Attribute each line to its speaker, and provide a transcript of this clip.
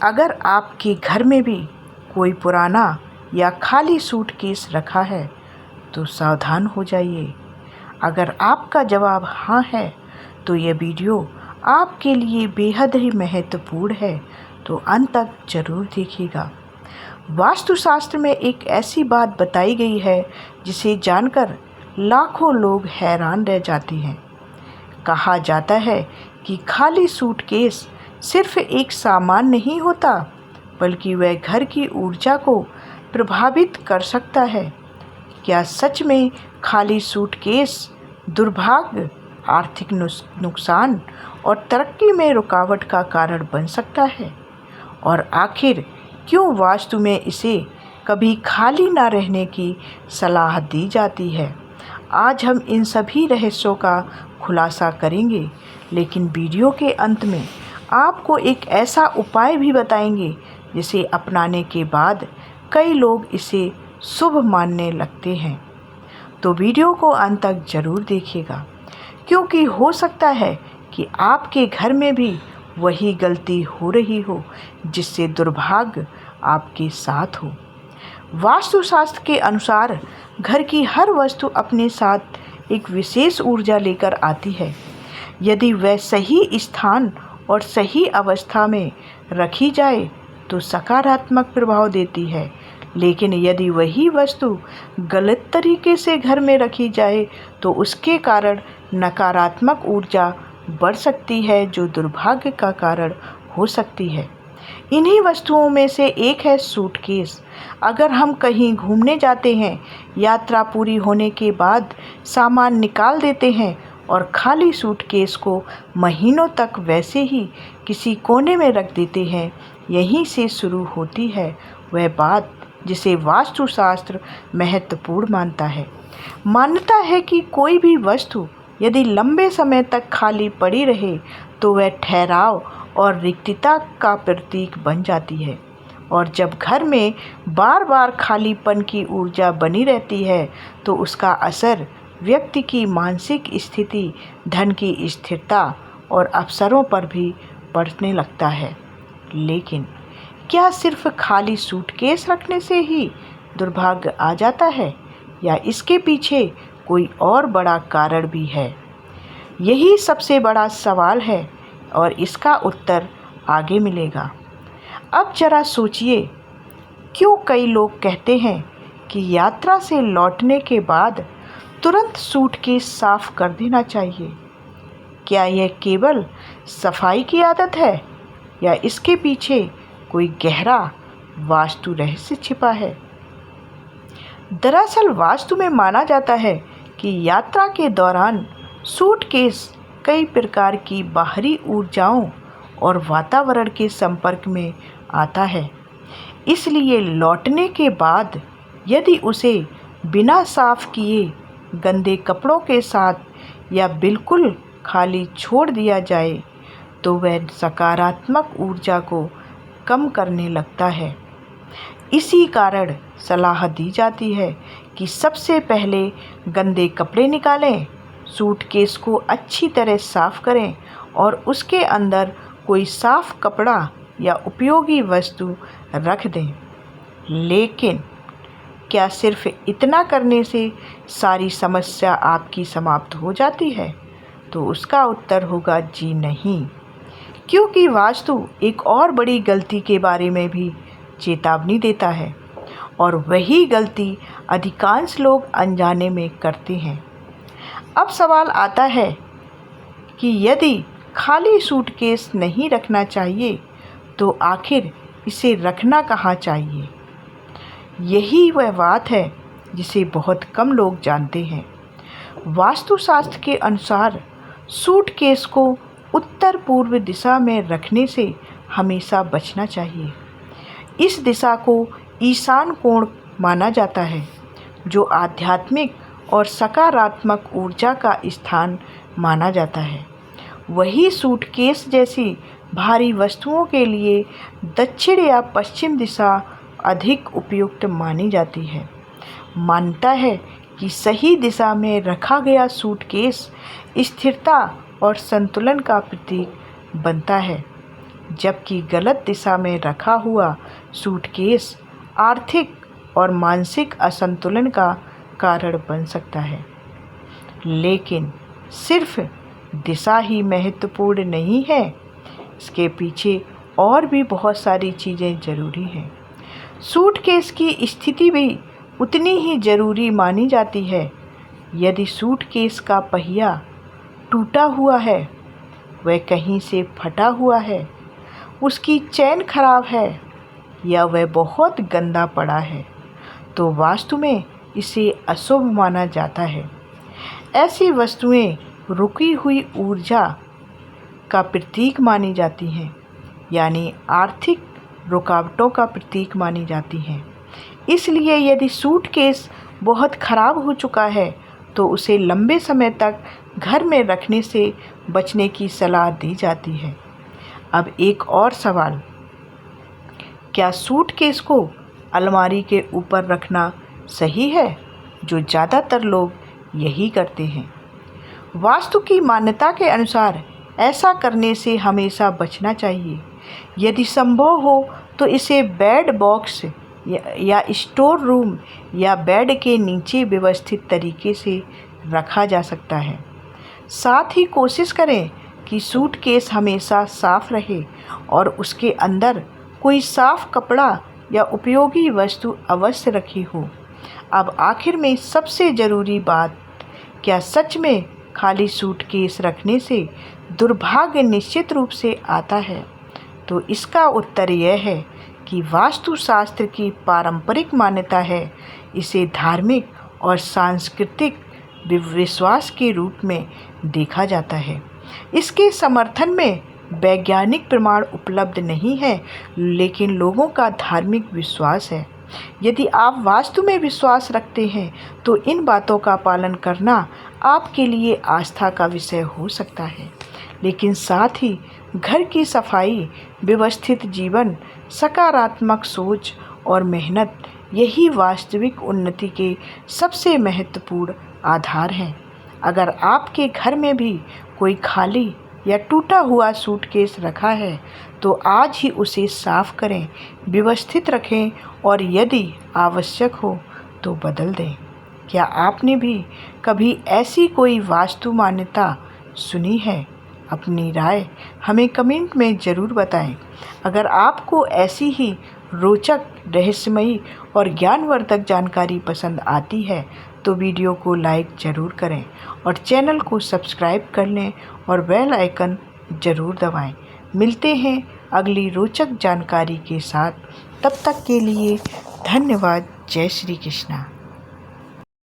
Speaker 1: अगर आपके घर में भी कोई पुराना या खाली सूटकेस रखा है तो सावधान हो जाइए। अगर आपका जवाब हाँ है तो यह वीडियो आपके लिए बेहद ही महत्वपूर्ण है, तो अंत तक जरूर देखिएगा। वास्तुशास्त्र में एक ऐसी बात बताई गई है जिसे जानकर लाखों लोग हैरान रह जाते हैं। कहा जाता है कि खाली सूटकेस सिर्फ एक सामान नहीं होता, बल्कि वह घर की ऊर्जा को प्रभावित कर सकता है। क्या सच में खाली सूटकेस दुर्भाग्य, आर्थिक नुकसान और तरक्की में रुकावट का कारण बन सकता है? और आखिर क्यों वास्तु में इसे कभी खाली ना रहने की सलाह दी जाती है? आज हम इन सभी रहस्यों का खुलासा करेंगे, लेकिन वीडियो के अंत में आपको एक ऐसा उपाय भी बताएंगे जिसे अपनाने के बाद कई लोग इसे शुभ मानने लगते हैं। तो वीडियो को अंत तक जरूर देखिएगा, क्योंकि हो सकता है कि आपके घर में भी वही गलती हो रही हो जिससे दुर्भाग्य आपके साथ हो। वास्तुशास्त्र के अनुसार घर की हर वस्तु अपने साथ एक विशेष ऊर्जा लेकर आती है। यदि वह सही स्थान और सही अवस्था में रखी जाए तो सकारात्मक प्रभाव देती है, लेकिन यदि वही वस्तु गलत तरीके से घर में रखी जाए तो उसके कारण नकारात्मक ऊर्जा बढ़ सकती है, जो दुर्भाग्य का कारण हो सकती है। इन्हीं वस्तुओं में से एक है सूटकेस। अगर हम कहीं घूमने जाते हैं, यात्रा पूरी होने के बाद सामान निकाल देते हैं और खाली सूटकेस को महीनों तक वैसे ही किसी कोने में रख देते हैं, यहीं से शुरू होती है वह बात जिसे वास्तुशास्त्र महत्वपूर्ण मानता है। मान्यता है कि कोई भी वस्तु यदि लंबे समय तक खाली पड़ी रहे तो वह ठहराव और रिक्तता का प्रतीक बन जाती है, और जब घर में बार बार खालीपन की ऊर्जा बनी रहती है तो उसका असर व्यक्ति की मानसिक स्थिति, धन की स्थिरता और अवसरों पर भी पड़ने लगता है। लेकिन क्या सिर्फ खाली सूटकेस रखने से ही दुर्भाग्य आ जाता है, या इसके पीछे कोई और बड़ा कारण भी है? यही सबसे बड़ा सवाल है और इसका उत्तर आगे मिलेगा। अब जरा सोचिए, क्यों कई लोग कहते हैं कि यात्रा से लौटने के बाद तुरंत सूटकेस साफ कर देना चाहिए? क्या यह केवल सफाई की आदत है, या इसके पीछे कोई गहरा वास्तु रहस्य छिपा है? दरअसल वास्तु में माना जाता है कि यात्रा के दौरान सूटकेस कई प्रकार की बाहरी ऊर्जाओं और वातावरण के संपर्क में आता है। इसलिए लौटने के बाद यदि उसे बिना साफ किए गंदे कपड़ों के साथ या बिल्कुल खाली छोड़ दिया जाए तो वह सकारात्मक ऊर्जा को कम करने लगता है। इसी कारण सलाह दी जाती है कि सबसे पहले गंदे कपड़े निकालें, सूटकेस को अच्छी तरह साफ करें और उसके अंदर कोई साफ कपड़ा या उपयोगी वस्तु रख दें। लेकिन क्या सिर्फ इतना करने से सारी समस्या आपकी समाप्त हो जाती है? तो उसका उत्तर होगा जी नहीं, क्योंकि वास्तु एक और बड़ी गलती के बारे में भी चेतावनी देता है, और वही गलती अधिकांश लोग अनजाने में करते हैं। अब सवाल आता है कि यदि खाली सूटकेस नहीं रखना चाहिए तो आखिर इसे रखना कहाँ चाहिए? यही वह बात है जिसे बहुत कम लोग जानते हैं। वास्तुशास्त्र के अनुसार सूटकेस को उत्तर पूर्व दिशा में रखने से हमेशा बचना चाहिए। इस दिशा को ईशान कोण माना जाता है, जो आध्यात्मिक और सकारात्मक ऊर्जा का स्थान माना जाता है। वही सूटकेस जैसी भारी वस्तुओं के लिए दक्षिण या पश्चिम दिशा अधिक उपयुक्त मानी जाती है। मानता है कि सही दिशा में रखा गया सूटकेस स्थिरता और संतुलन का प्रतीक बनता है। जबकि गलत दिशा में रखा हुआ सूटकेस आर्थिक और मानसिक असंतुलन का कारण बन सकता है। लेकिन सिर्फ दिशा ही महत्वपूर्ण नहीं है, इसके पीछे और भी बहुत सारी चीज़ें ज़रूरी हैं। सूटकेस की स्थिति भी उतनी ही ज़रूरी मानी जाती है। यदि सूटकेस का पहिया टूटा हुआ है, वह कहीं से फटा हुआ है, उसकी चेन खराब है या वह बहुत गंदा पड़ा है, तो वास्तु में इसे अशुभ माना जाता है। ऐसी वस्तुएं रुकी हुई ऊर्जा का प्रतीक मानी जाती हैं, यानी आर्थिक रुकावटों का प्रतीक मानी जाती हैं। इसलिए यदि सूटकेस बहुत खराब हो चुका है तो उसे लंबे समय तक घर में रखने से बचने की सलाह दी जाती है। अब एक और सवाल, क्या सूटकेस को अलमारी के ऊपर रखना सही है? जो ज़्यादातर लोग यही करते हैं। वास्तु की मान्यता के अनुसार ऐसा करने से हमेशा बचना चाहिए। यदि संभव हो तो इसे बेड बॉक्स या स्टोर रूम या बेड के नीचे व्यवस्थित तरीके से रखा जा सकता है। साथ ही कोशिश करें कि सूटकेस हमेशा साफ रहे और उसके अंदर कोई साफ कपड़ा या उपयोगी वस्तु अवश्य रखी हो। अब आखिर में सबसे ज़रूरी बात, क्या सच में खाली सूटकेस रखने से दुर्भाग्य निश्चित रूप से आता है? तो इसका उत्तर यह है कि वास्तुशास्त्र की पारंपरिक मान्यता है, इसे धार्मिक और सांस्कृतिक विश्वास के रूप में देखा जाता है। इसके समर्थन में वैज्ञानिक प्रमाण उपलब्ध नहीं है, लेकिन लोगों का धार्मिक विश्वास है। यदि आप वास्तु में विश्वास रखते हैं तो इन बातों का पालन करना आपके लिए आस्था का विषय हो सकता है। लेकिन साथ ही घर की सफाई, व्यवस्थित जीवन, सकारात्मक सोच और मेहनत, यही वास्तविक उन्नति के सबसे महत्वपूर्ण आधार हैं। अगर आपके घर में भी कोई खाली या टूटा हुआ सूटकेस रखा है तो आज ही उसे साफ करें, व्यवस्थित रखें और यदि आवश्यक हो तो बदल दें। क्या आपने भी कभी ऐसी कोई वास्तु मान्यता सुनी है? अपनी राय हमें कमेंट में ज़रूर बताएं। अगर आपको ऐसी ही रोचक, रहस्यमयी और ज्ञानवर्धक जानकारी पसंद आती है तो वीडियो को लाइक ज़रूर करें और चैनल को सब्सक्राइब कर लें और बेल आइकन ज़रूर दबाएं। मिलते हैं अगली रोचक जानकारी के साथ। तब तक के लिए धन्यवाद। जय श्री कृष्णा।